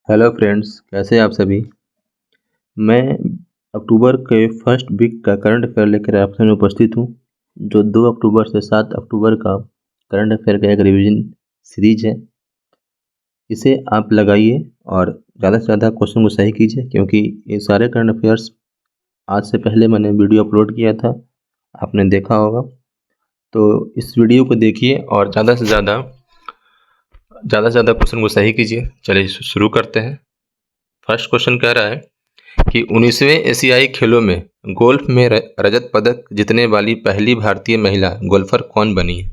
Hello friends, कैसे हैं आप सभी। मैं अक्टूबर के फर्स्ट वीक का करंट अफेयर लेकर आपके सामने उपस्थित हूँ, जो 2 अक्टूबर से 7 अक्टूबर का करंट अफेयर का एक रिवीजन सीरीज है। इसे आप लगाइए और ज़्यादा से ज़्यादा क्वेश्चन को सही कीजिए, क्योंकि ये सारे करंट अफेयर्स आज से पहले मैंने वीडियो अपलोड किया था, आपने देखा होगा। तो इस वीडियो को देखिए और ज़्यादा से ज़्यादा क्वेश्चन को सही कीजिए। चलिए शुरू करते हैं। फर्स्ट क्वेश्चन कह रहा है कि 19वें एशियाई खेलों में गोल्फ में रजत पदक जीतने वाली पहली भारतीय महिला गोल्फर कौन बनी है?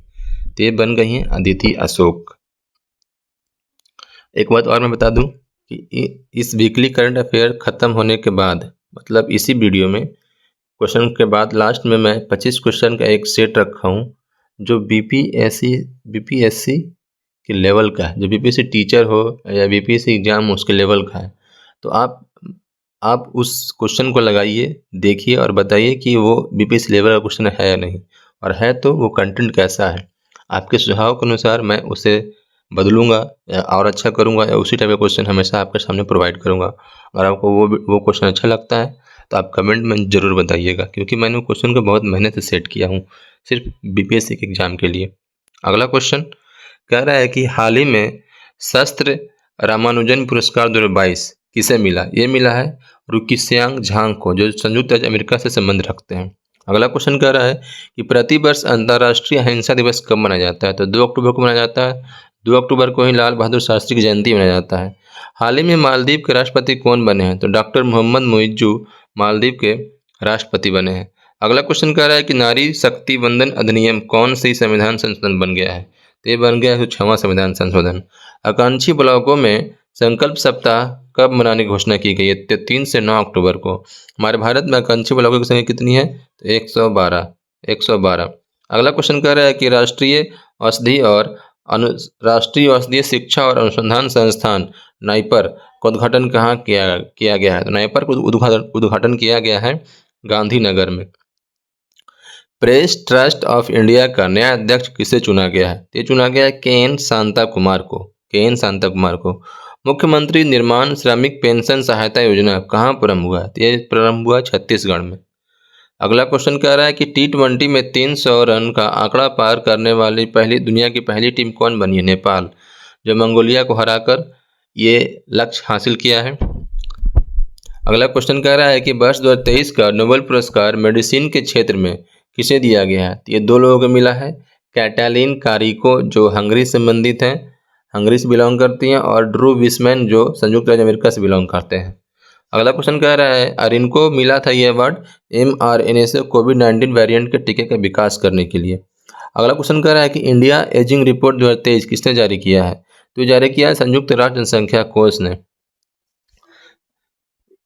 तो ये बन गई हैं अदिति अशोक। एक बात और मैं बता दूं कि इस वीकली करंट अफेयर ख़त्म होने के बाद, मतलब इसी वीडियो में क्वेश्चन के बाद लास्ट में मैं 25 क्वेश्चन का एक सेट रखा हूँ, जो बीपीएससी के लेवल का है, जो बीपीएससी टीचर हो या बीपीएससी एग्जाम उसके लेवल का है। तो आप उस क्वेश्चन को लगाइए, देखिए और बताइए कि वो बीपीएससी लेवल का क्वेश्चन है या नहीं, और है तो वो कंटेंट कैसा है। आपके सुझाव के अनुसार मैं उसे बदलूंगा या और अच्छा करूंगा, या उसी टाइप का क्वेश्चन हमेशा आपके सामने प्रोवाइड करूंगा। और आपको वो क्वेश्चन अच्छा लगता है तो आप कमेंट में ज़रूर बताइएगा, क्योंकि मैंने वो क्वेश्चन को बहुत मेहनत से सेट किया हूँ सिर्फ बीपीएससी के एग्ज़ाम के लिए। अगला क्वेश्चन कह रहा है कि हाल ही में शस्त्र रामानुजन पुरस्कार 2022 किसे मिला? ये मिला है रुकिस्यांग झांग को, जो संयुक्त राज्य अमेरिका से संबंध रखते हैं। अगला क्वेश्चन कह रहा है कि प्रतिवर्ष अंतर्राष्ट्रीय अहिंसा दिवस कब मनाया जाता है? तो 2 अक्टूबर को मनाया जाता है। 2 अक्टूबर को ही लाल बहादुर शास्त्री की जयंती मनाया जाता है। हाल ही में मालदीव के राष्ट्रपति कौन बने हैं? तो डॉक्टर मोहम्मद मुइज्जू मालदीव के राष्ट्रपति बने हैं। अगला क्वेश्चन कह रहा है कि नारी शक्ति वंदन अधिनियम कौन सी संविधान संशोधन बन गया है? तो ये बन गया है 6वां संविधान संशोधन। आकांक्षी ब्लॉकों में संकल्प सप्ताह कब मनाने की घोषणा की गई है? तो 3 से 9 अक्टूबर को। हमारे भारत में आकांक्षी ब्लॉकों की संख्या कितनी है? तो 112। अगला क्वेश्चन कह रहा है कि राष्ट्रीय औषधीय शिक्षा और अनुसंधान संस्थान नाइपर का उद्घाटन कहाँ किया गया है? तो नाइपर को उद्घाटन किया गया है गांधीनगर में। प्रेस ट्रस्ट ऑफ इंडिया का नया अध्यक्ष किसे चुना गया है? ये चुना गया है के.एन. शांता कुमार को। मुख्यमंत्री निर्माण श्रमिक पेंशन सहायता योजना कहाँ प्रारंभ हुआ है? ये प्रारंभ हुआ छत्तीसगढ़ में। अगला क्वेश्चन कह रहा है कि T20 में 300 रन का आंकड़ा पार करने वाली दुनिया की पहली टीम कौन बनी है? नेपाल, जो मंगोलिया को हराकर ये लक्ष्य हासिल किया है। अगला क्वेश्चन कह रहा है कि वर्ष 2023 का नोबेल पुरस्कार मेडिसिन के क्षेत्र में किसे दिया गया है? ये 2 लोगों को मिला है, कैटालिन कारिको जो हंगरी से संबंधित हैं, हंगरी से बिलोंग करती हैं, और ड्रू विसमैन जो संयुक्त राज्य अमेरिका से बिलोंग करते हैं। अगला क्वेश्चन कह रहा है अरिनको मिला था ये अवार्ड mRNA से कोविड-19 वेरिएंट के टीके का विकास करने के लिए। अगला क्वेश्चन कह रहा है कि इंडिया एजिंग रिपोर्ट 2023 किसने जारी किया है? तो जारी किया है संयुक्त राष्ट्र जनसंख्या कोष ने।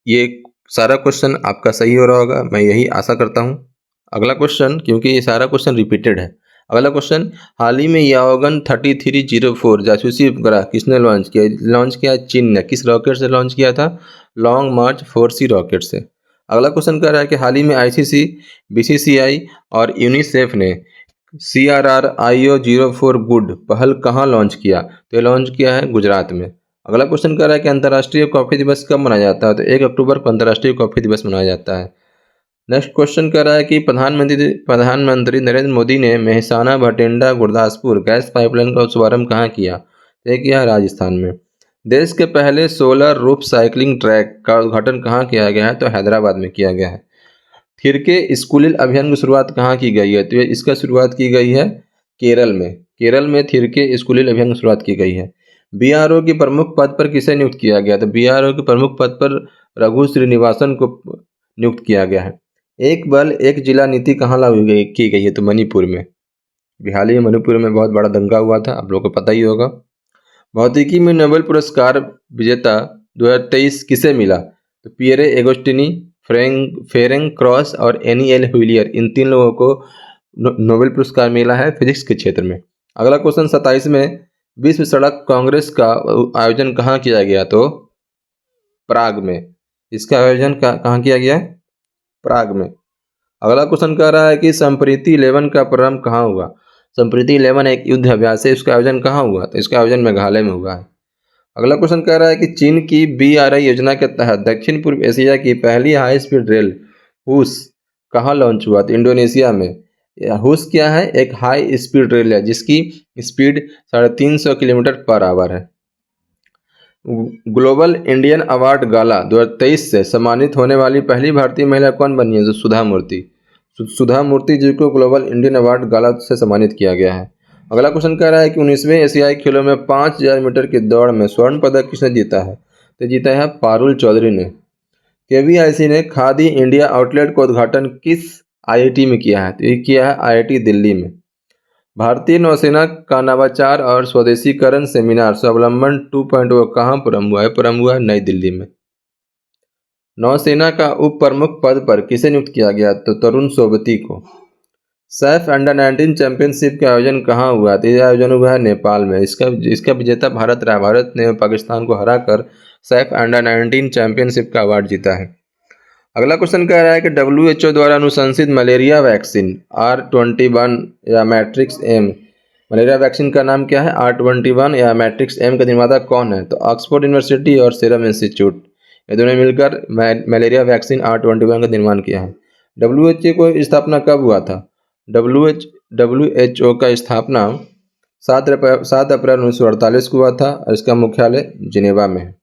ये सारा क्वेश्चन आपका सही हो रहा होगा, मैं यही आशा करता हूँ। अगला क्वेश्चन, क्योंकि ये सारा क्वेश्चन रिपीटेड है। अगला क्वेश्चन, हाल ही में याओगन 3304 जासूसी उपग्रह किसने लॉन्च किया? चीन ने। किस रॉकेट से लॉन्च किया था? लॉन्ग मार्च 4C रॉकेट से। अगला क्वेश्चन कह रहा है कि हाल ही में ICC, BCCI और यूनिसेफ ने CRRIO04 गुड पहल कहाँ लॉन्च किया? तो ये लॉन्च किया है गुजरात में। अगला क्वेश्चन कह रहा है कि अंतर्राष्ट्रीय कॉफी दिवस कब मनाया जाता है? तो 1 अक्टूबर को अंतर्राष्ट्रीय कॉफी दिवस मनाया जाता है। नेक्स्ट क्वेश्चन कह रहा है कि प्रधानमंत्री नरेंद्र मोदी ने मेहसाना भटिंडा गुरदासपुर गैस पाइपलाइन का शुभारंभ कहाँ किया? तो ये किया राजस्थान में। देश के पहले सोलर रूफ साइकिलिंग ट्रैक का उद्घाटन कहाँ किया गया है? तो हैदराबाद में किया गया है। थिरके स्कूलिल अभियान की शुरुआत कहाँ की गई है? तो इसका शुरुआत की गई है केरल में थिरके स्कूलिल अभियान की शुरुआत की गई है। BRO के प्रमुख पद पर किसे नियुक्त किया गया? तो BRO के प्रमुख पद पर रघु श्रीनिवासन को नियुक्त किया गया है। एक बल एक जिला नीति कहाँ लागू की गई है? तो मणिपुर में। हाल ही में मणिपुर में बहुत बड़ा दंगा हुआ था, आप लोगों को पता ही होगा। भौतिकी में नोबेल पुरस्कार विजेता 2023 किसे मिला? तो पियरे एगोस्टिनी, फेरेंग क्रॉस और एनी हुइलियर, इन 3 लोगों को नोबेल पुरस्कार मिला है फिजिक्स के क्षेत्र में। अगला क्वेश्चन 27 में, विश्व सड़क कांग्रेस का आयोजन कहाँ किया गया? तो प्राग में। इसका आयोजन कहाँ किया गया? प्राग में। अगला क्वेश्चन कह रहा है कि संप्रीति 11 का प्रारंभ कहाँ हुआ? संप्रीति 11 एक युद्ध अभ्यास है, इसका आयोजन कहाँ हुआ? तो इसका आयोजन मेघालय में हुआ है। अगला क्वेश्चन कह रहा है कि चीन की BRI योजना के तहत दक्षिण पूर्व एशिया की पहली हाई स्पीड रेल हुस कहाँ लॉन्च हुआ? तो इंडोनेशिया में। हुस क्या है? एक हाई स्पीड रेल है जिसकी स्पीड 350 किलोमीटर पर आवर है। ग्लोबल इंडियन अवार्ड गाला 2023 से सम्मानित होने वाली पहली भारतीय महिला कौन बनी है? तो सुधा मूर्ति। सुधा मूर्ति जी को ग्लोबल इंडियन अवार्ड गाला से सम्मानित किया गया है। अगला क्वेश्चन कह रहा है कि 19वें एशियाई खेलों में 5000 मीटर की दौड़ में स्वर्ण पदक किसने जीता है? तो जीता है पारुल चौधरी ने। KVIC ने खादी इंडिया आउटलेट का उद्घाटन किस IIT में किया है? तो ये किया है IIT दिल्ली में। भारतीय नौसेना का नवाचार और स्वदेशीकरण सेमिनार स्वावलंबन 2.0 कहाँ प्रारंभ हुआ है? प्रारंभ हुआ है नई दिल्ली में। नौसेना का उप प्रमुख पद पर किसे नियुक्त किया गया? तो तरुण सोबती को। सैफ अंडर-19 चैंपियनशिप का आयोजन कहाँ हुआ? तो यह आयोजन हुआ है नेपाल में। इसका विजेता भारत रहा। भारत ने पाकिस्तान को हराकर सैफ अंडर-19 चैंपियनशिप का अवार्ड जीता है। अगला क्वेश्चन कह रहा है कि WHO द्वारा अनुशंसित मलेरिया वैक्सीन R21 या मैट्रिक्स एम, मलेरिया वैक्सीन का नाम क्या है? R21 या मैट्रिक्स एम का निर्माता कौन है? तो ऑक्सफोर्ड यूनिवर्सिटी और सीरम इंस्टीट्यूट, ये दोनों मिलकर मलेरिया वैक्सीन R21 का निर्माण किया है। WHO को स्थापना कब हुआ था? WHO का स्थापना 7 अप्रैल 1948 को हुआ था और इसका मुख्यालय जिनेवा में है।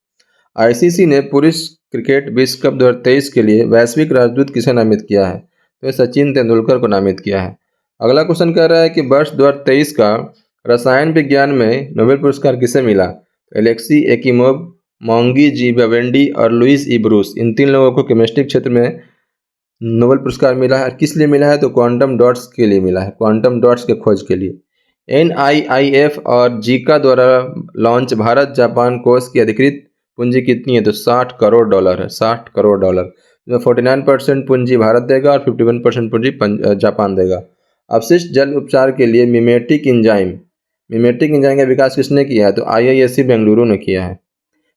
ICC ने पुरुष क्रिकेट विश्व कप 2023 के लिए वैश्विक राजदूत किसे नामित किया है? तो सचिन तेंदुलकर को नामित किया है। अगला क्वेश्चन कह रहा है कि वर्ष 2023 का रसायन विज्ञान में नोबेल पुरस्कार किसे मिला? एलेक्सी एकिमोव, मोंगी जी बेवेंडी और लुइस ई ब्रूस, इन 3 लोगों को केमिस्ट्री क्षेत्र में नोबेल पुरस्कार मिला है। किस लिए मिला है? तो क्वांटम डॉट्स के लिए मिला है, क्वांटम डॉट्स के खोज के लिए। NIIF और जीका द्वारा लॉन्च भारत जापान कोष की अधिकृत पूंजी कितनी है? तो $60 करोड़ है, $60 करोड़। 49% पूंजी भारत देगा और 51% पूंजी जापान देगा। अपशिष्ट जल उपचार के लिए मिमेटिक इंजाइम का विकास किसने किया है? तो IISc बेंगलुरु ने किया है।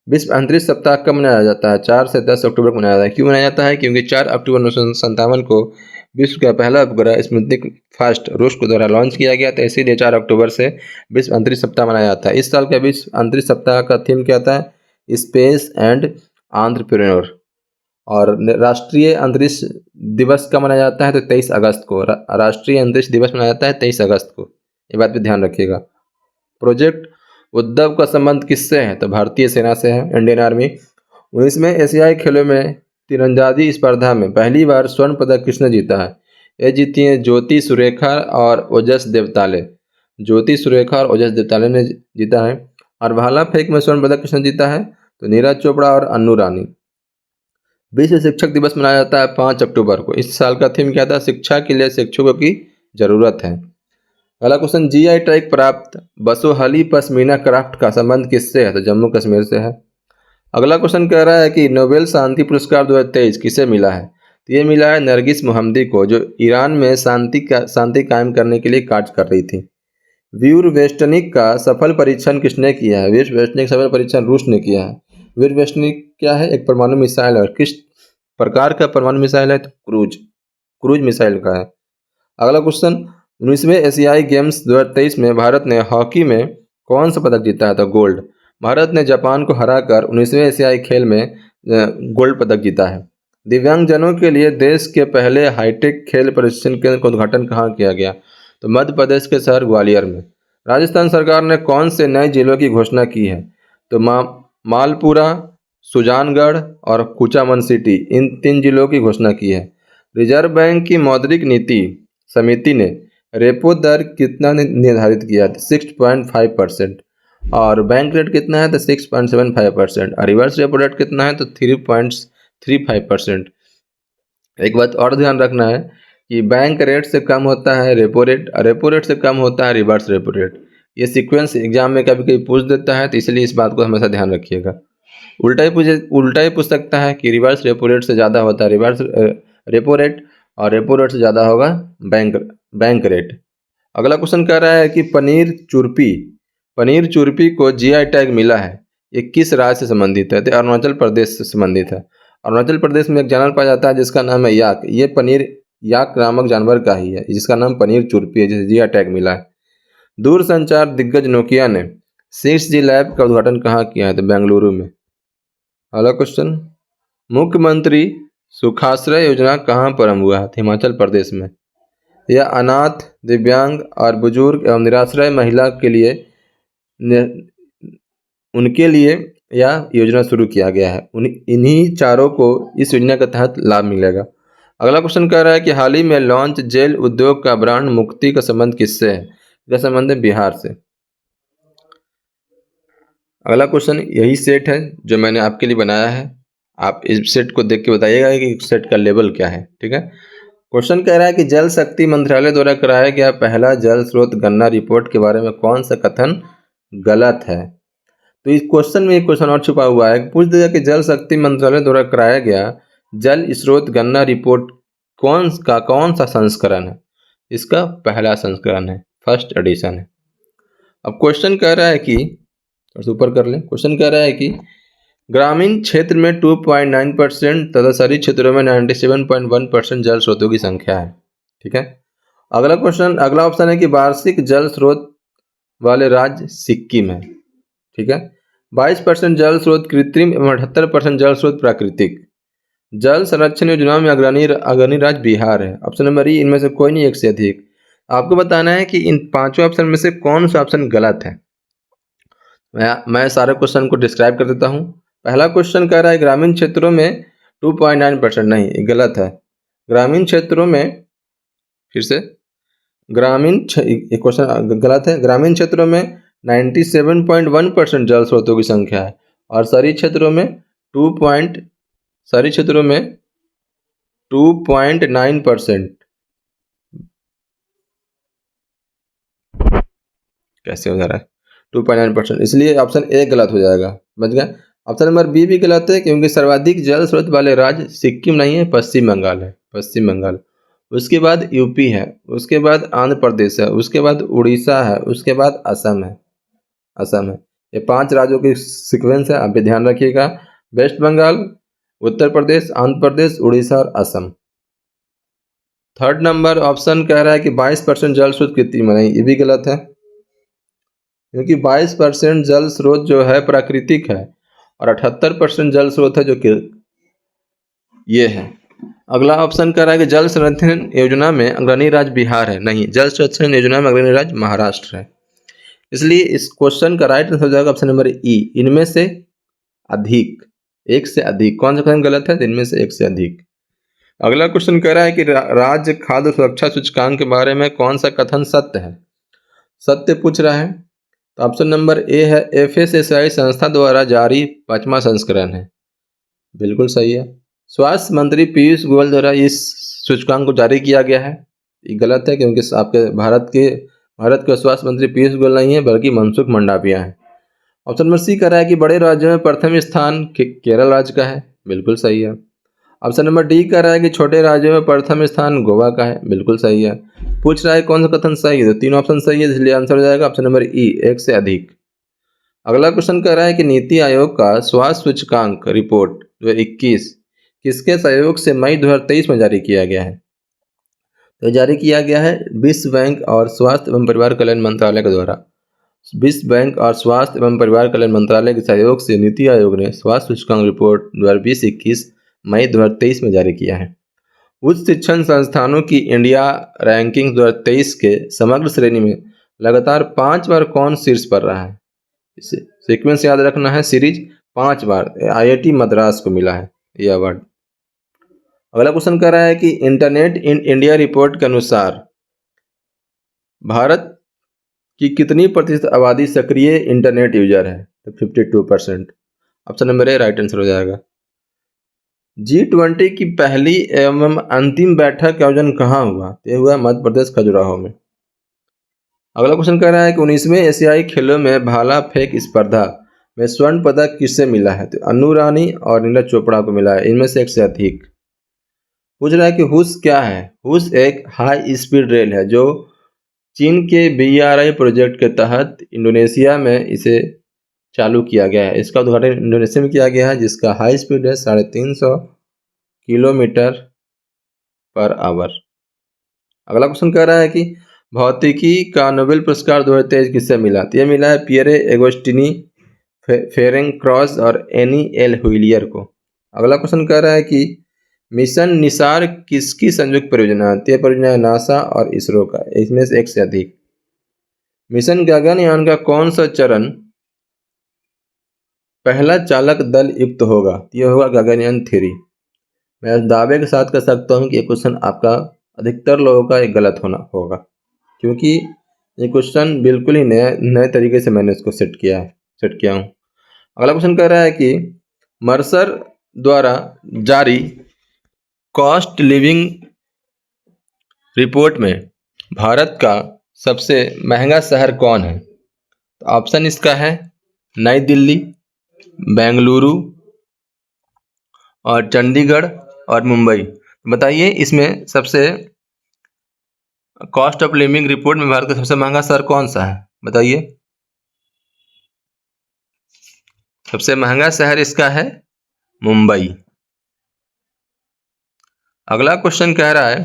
विश्व अंतरिक्ष सप्ताह कब मनाया जाता है? 4 से 10 अक्टूबर को मनाया जाता है। क्यों मनाया जाता है? क्योंकि 4 अक्टूबर 1957 को विश्व का पहला उपग्रह स्पुतनिक फर्स्ट रूस के द्वारा लॉन्च किया गया था। इसीलिए 4 अक्टूबर से विश्व अंतरिक्ष सप्ताह मनाया जाता है। इस साल का विश्व अंतरिक्ष सप्ताह का थीम क्या था? Space and entrepreneur. और राष्ट्रीय अंतरिक्ष दिवस कब मनाया जाता है? तो 23 अगस्त को राष्ट्रीय अंतरिक्ष दिवस मनाया जाता है, 23 अगस्त को। ये बात पे ध्यान रखिएगा। प्रोजेक्ट उद्धव का संबंध किससे है? तो भारतीय सेना से है, इंडियन आर्मी। 19वें एशियाई खेलों में तीरंदाजी स्पर्धा में पहली बार स्वर्ण पदक किसने जीता है? ये जीती हैं ज्योति सुरेखा और ओजस देवताले। ज्योति सुरेखा और ओजस देवताले ने जीता है। और भाला फेंक में स्वर्ण पदक किसने जीता है? तो नीरज चोपड़ा और अन्नू रानी। विश्व शिक्षक दिवस मनाया जाता है 5 अक्टूबर को। इस साल का थीम क्या था? शिक्षा के लिए शिक्षकों की जरूरत है। अगला क्वेश्चन, GI टैग प्राप्त बसोहली पश्मीना क्राफ्ट का संबंध किससे है? तो जम्मू कश्मीर से है। अगला क्वेश्चन कह रहा है कि नोबेल शांति पुरस्कार 2023 किसे मिला है? तो ये मिला है नरगिस मोहम्मदी को, जो ईरान में शांति कायम करने के लिए कार्य कर रही थी। वीरवेस्टनिक का सफल परीक्षण किसने किया है? वीरवेस्टनिक सफल परीक्षण रूस ने किया है। वीरवेस्टनिक क्या है? एक परमाणु मिसाइल है। और किस प्रकार का परमाणु मिसाइल है? तो क्रूज मिसाइल का है। अगला क्वेश्चन, 19वें एशियाई गेम्स 2023 में भारत ने हॉकी में कौन सा पदक जीता है? तो गोल्ड। भारत ने जापान को हराकर 19वें एशियाई खेल में गोल्ड पदक जीता है। दिव्यांगजनों के लिए देश के पहले हाईटेक खेल प्रशिक्षण केंद्र का उद्घाटन कहाँ किया गया? तो मध्य प्रदेश के शहर ग्वालियर में। राजस्थान सरकार ने कौन से नए जिलों की घोषणा की है? तो मालपुरा, सुजानगढ़ और कुचामन सिटी, इन 3 जिलों की घोषणा की है। रिजर्व बैंक की मौद्रिक नीति समिति ने रेपो दर कितना निर्धारित किया था? 6.5%। और बैंक रेट कितना है? तो 6.75%। और रिवर्स रेपो रेट कितना है? तो 3.35%। एक बात और ध्यान रखना है कि बैंक रेट से कम होता है रेपो रेट और रेपो रेट से कम होता है रिवर्स रेपो रेट। ये सीक्वेंस एग्जाम में कभी कभी पूछ देता है, तो इसलिए इस बात को हमेशा ध्यान रखिएगा। उल्टा ही पूछ सकता है कि रिवर्स रेपो रेट से ज़्यादा होता है रिवर्स रेपो रेट और रेपो रेट से ज़्यादा होगा बैंक रेट। अगला क्वेश्चन कह रहा है कि पनीर चुरपी को GI टैग मिला है, ये किस राज्य से संबंधित है? तो अरुणाचल प्रदेश से संबंधित है। अरुणाचल प्रदेश में एक जानवर पाया जाता है जिसका नाम है याक। ये पनीर याक नामक जानवर का ही है जिसका नाम पनीर चुरपी है, जिसे GI टैग मिला है। दूरसंचार दिग्गज नोकिया ने 6G लैब का उद्घाटन कहाँ किया है? तो बेंगलुरु में। अगला क्वेश्चन, मुख्यमंत्री सुखाश्रय योजना कहाँ प्रारंभ हुआ है? तो हिमाचल प्रदेश में। यह अनाथ, दिव्यांग और बुजुर्ग एवं निराश्रय महिला के लिए उनके लिए यह योजना शुरू किया गया है। इन्हीं चारों को इस योजना के तहत लाभ मिलेगा। अगला क्वेश्चन कह रहा है कि हाल ही में लॉन्च जेल उद्योग का ब्रांड मुक्ति का संबंध किससे है? इसका संबंध है बिहार से। अगला क्वेश्चन यही सेट है जो मैंने आपके लिए बनाया है। आप इस सेट को देख के बताइएगा कि सेट का लेवल क्या है। ठीक है। क्वेश्चन कह रहा है कि जल शक्ति मंत्रालय द्वारा कराया गया पहला जल स्रोत गणना रिपोर्ट के बारे में कौन सा कथन गलत है? तो इस क्वेश्चन में एक क्वेश्चन और छुपा हुआ है। पूछ दिया कि जल शक्ति मंत्रालय द्वारा कराया गया जल स्रोत गणना रिपोर्ट कौन सा संस्करण है? इसका पहला संस्करण है, फर्स्ट एडिशन है। अब क्वेश्चन कह रहा है कि ऊपर कर लें। क्वेश्चन कह रहा है कि ग्रामीण क्षेत्र में 2.9% तथा शहरी क्षेत्रों में 97.1% जल स्रोतों की संख्या है। ठीक है। अगला ऑप्शन है कि वार्षिक जल स्रोत वाले राज्य सिक्किम है। ठीक है। 22% जल स्रोत कृत्रिम एवं 78% जल स्रोत प्राकृतिक। जल संरक्षण योजनाओं में अग्रणी राज्य बिहार है। ऑप्शन नंबर ई, इनमें से कोई नहीं एक से अधिक। आपको बताना है कि इन पांचों ऑप्शन में से कौन सा ऑप्शन गलत है। मैं सारे क्वेश्चन को डिस्क्राइब कर देता हूँ। पहला क्वेश्चन कह रहा है ग्रामीण क्षेत्रों में 2.9%, नहीं, गलत है। ग्रामीण क्षेत्रों में, फिर से, क्वेश्चन गलत है। ग्रामीण क्षेत्रों में 97.1% जल स्रोतों की संख्या है और शहरी क्षेत्रों में 2.9%। कैसे हो जा रहा है? 2.9%, इसलिए ऑप्शन ए गलत हो जाएगा। समझ गए? ऑप्शन नंबर बी भी गलत है क्योंकि सर्वाधिक जल स्रोत वाले राज्य सिक्किम नहीं है, पश्चिम बंगाल है। पश्चिम बंगाल, उसके बाद यूपी है, उसके बाद आंध्र प्रदेश है, उसके बाद उड़ीसा है, उसके बाद असम है। ये 5 राज्यों की सीक्वेंस है, आप भी ध्यान रखिएगा। वेस्ट बंगाल, उत्तर प्रदेश, आंध्र प्रदेश, उड़ीसा और असम। थर्ड नंबर ऑप्शन कह रहा है कि 22% जल स्रोत कृत्रिम, नहीं, ये भी गलत है क्योंकि 22% जल स्रोत जो है प्राकृतिक है और 78% जल स्रोत है जो कि ये है। अगला ऑप्शन कह रहा है कि जल संरक्षण योजना में अग्रणी राज्य बिहार है, नहीं, जल संरक्षण योजना में अग्रणी राज्य महाराष्ट्र है। इसलिए इस क्वेश्चन का राइट आंसर हो जाएगा ऑप्शन नंबर ई, इनमें से अधिक, एक से अधिक। कौन सा क्वेश्चन गलत है? इनमें से एक से अधिक। अगला क्वेश्चन कह रहा है कि राज्य खाद्य सुरक्षा सूचकांक के बारे में कौन सा कथन सत्य है? सत्य पूछ रहा है। तो ऑप्शन नंबर ए है, FSSAI संस्था द्वारा जारी 5वां संस्करण है। बिल्कुल सही है। स्वास्थ्य मंत्री पीयूष गोयल द्वारा इस सूचकांक को जारी किया गया है। ये गलत है क्योंकि आपके भारत के स्वास्थ्य मंत्री पीयूष गोयल नहीं है बल्कि मनसुख मंडाविया है। ऑप्शन नंबर सी कह रहा है कि बड़े राज्यों में प्रथम स्थान केरल राज्य का है। बिल्कुल सही है। ऑप्शन नंबर डी कह रहा है कि छोटे राज्यों में प्रथम स्थान गोवा का है। बिल्कुल सही है। पूछ रहा है कौन सा कथन सही है, तो 3 ऑप्शन सही है, इसलिए आंसर हो जाएगा ऑप्शन नंबर ई, एक से अधिक। अगला क्वेश्चन कह रहा है कि नीति आयोग का स्वास्थ्य सूचकांक रिपोर्ट 2021 किसके सहयोग से मई 2023 में जारी किया गया है? तो जारी किया गया है विश्व बैंक और स्वास्थ्य एवं परिवार कल्याण मंत्रालय के द्वारा। विश्व बैंक और स्वास्थ्य एवं परिवार कल्याण मंत्रालय के सहयोग से नीति आयोग ने स्वास्थ्य सूचकांक रिपोर्ट 2020-21 मई 2023 में जारी किया है। उच्च शिक्षण संस्थानों की इंडिया रैंकिंग 2023 के समग्र श्रेणी में लगातार 5 बार कौन शीर्ष पर रहा है? इसे सीक्वेंस याद रखना है। सीरीज 5 बार IIT मद्रास को मिला है यह अवार्ड। अगला क्वेश्चन कह रहा है कि इंटरनेट इन इंडिया रिपोर्ट के अनुसार भारत की कितनी प्रतिशत आबादी सक्रिय इंटरनेट यूजर है? तो 52%। Option number A right answer हो जाएगा। G20 की पहली एवं अंतिम बैठक का आयोजन कहाँ हुआ? यह हुआ मध्य प्रदेश खजुराहो में। अगला क्वेश्चन कह रहा है कि 19वें एशियाई खेलों में भाला फेंक स्पर्धा में स्वर्ण पदक किससे मिला है? तो अनु रानी और नीरज चोपड़ा को मिला है। इनमें से एक से अधिक। पूछ रहा है कि हुस क्या है? हुस एक हाई स्पीड रेल है जो चीन के BRI प्रोजेक्ट के तहत इंडोनेशिया में इसे चालू किया गया है। इसका उद्घाटन इंडोनेशिया में किया गया है जिसका हाई स्पीड है 350 किलोमीटर पर आवर। अगला क्वेश्चन कह रहा है कि भौतिकी का नोबेल पुरस्कार 2023 किसे मिला? तो यह मिला है पियरे एगोस्टिनी, फेरेंग क्रॉस और एनी एल हुइलियर को। अगला क्वेश्चन कह रहा है कि मिशन निसार किसकी संयुक्त परियोजना है? तो यह परियोजना है नासा और इसरो का, इसमें से एक से अधिक। मिशन गगनयान का कौन सा चरण पहला चालक दल युक्त होगा? यह होगा गगनयान 3। मैं दावे के साथ कह सकता हूँ कि ये क्वेश्चन आपका अधिकतर लोगों का एक गलत होना होगा, क्योंकि ये क्वेश्चन बिल्कुल ही नए तरीके से मैंने इसको सेट किया हूँ। अगला क्वेश्चन कह रहा है कि मर्सर द्वारा जारी कॉस्ट लिविंग रिपोर्ट में भारत का सबसे महंगा शहर कौन है? तो ऑप्शन इसका है नई दिल्ली, बेंगलुरु और चंडीगढ़ और मुंबई। बताइए इसमें सबसे कॉस्ट ऑफ लिविंग रिपोर्ट में भारत का सबसे महंगा शहर कौन सा है? बताइए। सबसे महंगा शहर इसका है मुंबई। अगला क्वेश्चन कह रहा है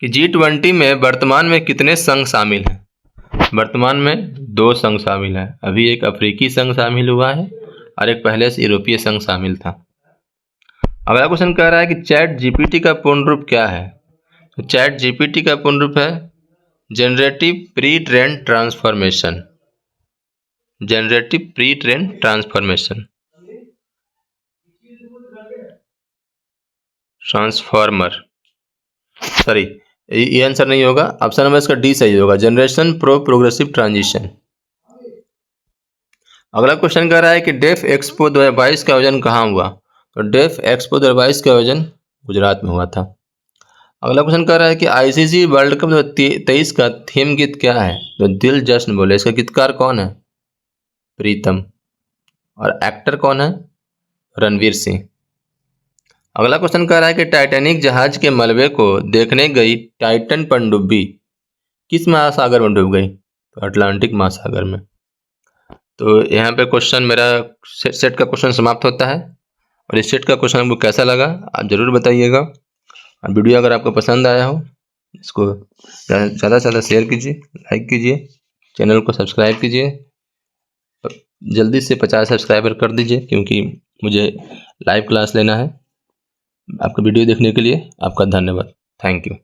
कि G20 में वर्तमान में कितने संघ शामिल हैं? वर्तमान में 2 संघ शामिल हैं। अभी एक अफ्रीकी संघ शामिल हुआ है और एक पहले से यूरोपीय संघ शामिल था। अगला क्वेश्चन कह रहा है कि चैट जीपीटी का पूर्ण रूप क्या है? तो चैट जीपीटी का पूर्ण रूप है generative pre train transformation. Generative pre train transformation transformer sorry, ये आंसर नहीं होगा। ऑप्शन नंबर इसका डी सही होगा, जनरेशन प्रोग्रेसिव ट्रांजिशन। अगला क्वेश्चन कह रहा है कि डेफ एक्सपो 2022 का आयोजन कहाँ हुआ? तो डेफ एक्सपो 2022 का आयोजन गुजरात में हुआ था। अगला क्वेश्चन कह रहा है कि आईसीसी वर्ल्ड कप 2023 का थीम गीत क्या है? तो दिल जश्न बोले। इसका गीतकार कौन है? प्रीतम। और एक्टर कौन है? रणवीर सिंह। अगला क्वेश्चन कह रहा है कि टाइटैनिक जहाज के मलबे को देखने गई टाइटन पनडुब्बी किस महासागर में डूब गई? तो अटलांटिक महासागर में। तो यहाँ पे क्वेश्चन मेरा सेट का क्वेश्चन समाप्त होता है। और इस सेट का क्वेश्चन आपको कैसा लगा आप ज़रूर बताइएगा। और वीडियो अगर आपको पसंद आया हो इसको ज़्यादा से ज़्यादा शेयर कीजिए, लाइक कीजिए, चैनल को सब्सक्राइब कीजिए। जल्दी से 50 सब्सक्राइबर कर दीजिए, क्योंकि मुझे लाइव क्लास लेना है। आपका वीडियो देखने के लिए आपका धन्यवाद। Thank you.